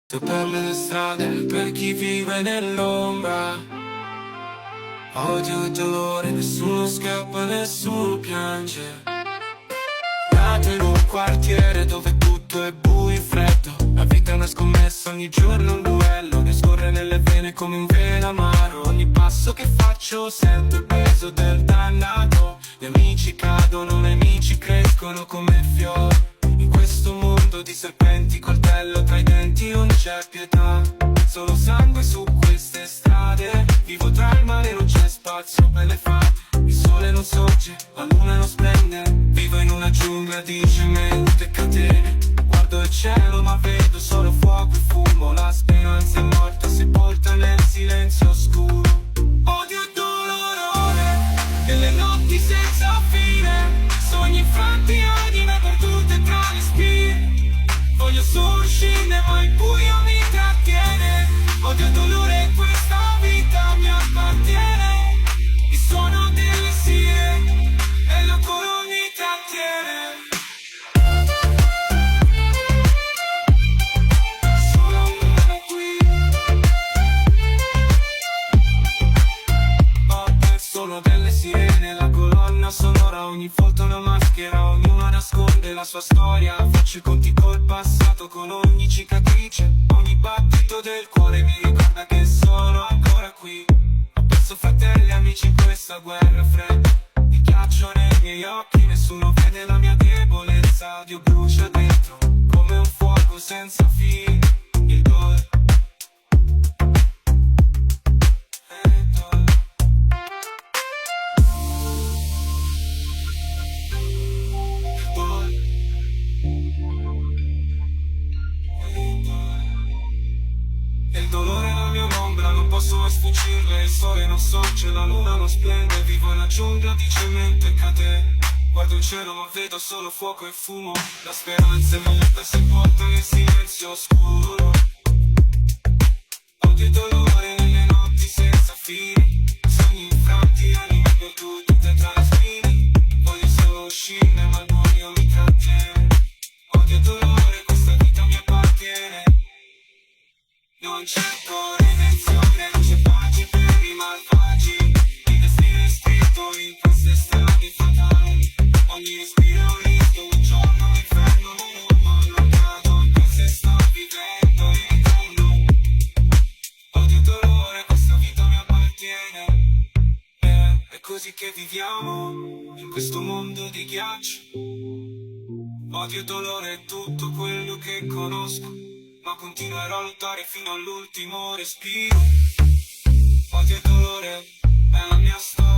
Per le strade, per chi vive nell'ombra. Odio e dolore, nessuno scappa, nessuno piange. Nato in un quartiere dove tutto è buio e freddo. La vita è una scommessa, ogni giorno un duello che scorre nelle vene come un velo amaro. Ogni passo che faccio sento il peso del dannato. Gli amici cadono, nemici crescono come fiori. In questo mondo di serpenti, coltello tra i denti, non c'è pietà. Solo sangue su queste strade. Vivo tra il mare, non c'è spazio per le fate. Il sole non sorge, la luna non splende. Vivo in una giungla di cemento e catene. Guardo il cielo ma vedo solo fuoco e fumo. La speranza è morta, sepolta nel silenzio oscuro. Odio e dolore, e le notti senza fine. Sogni infranti, anime perdute tra le spine. Voglio solo uscire ma il buio mi trattiene. Odio e dolore, questa vita mi appartiene. Il suono delle sirene e l'ancora mi trattiene. Solo una qui. Notte solo delle sirene, la colonna sonora, ogni volta una maschera, ognuna nasconde la sua storia. Faccio i conti col passato con ogni cicatrice. Ogni battito del cuore mi ricorda che sono ancora qui. Ho perso fratelli e amici in questa guerra fredda. Il ghiaccio nei miei occhi, nessuno vede la mia debolezza. Dio brucia dentro come un fuoco senza fine. Il dolore. Il dolore è la mia ombra, non posso sfuggirle. Il sole non sorge, la luna non splende. Vivo in una giungla di cemento e catene. Guardo il cielo ma vedo solo fuoco e fumo. La speranza è morta, sepolta nel silenzio oscuro. Odio e dolore nelle notti senza fine. Sogni infranti, anime perdute tra le spine. Voglio solo uscire ma il buio mi trattiene. Odio e dolore, questa vita mi appartiene. Non c'è redenzione, non c'è pace per i malvagi. Il destino è scritto in queste strade fatali. Ogni respiro è un rischio, un giorno l'inferno. Ma non cado in queste sto vivendo in fondo. Odio e dolore, questa vita mi appartiene. È così che viviamo, in questo mondo di ghiaccio. Odio e dolore è tutto quello che conosco. Ma continuerò a lottare fino all'ultimo respiro. Odio e dolore è la mia storia.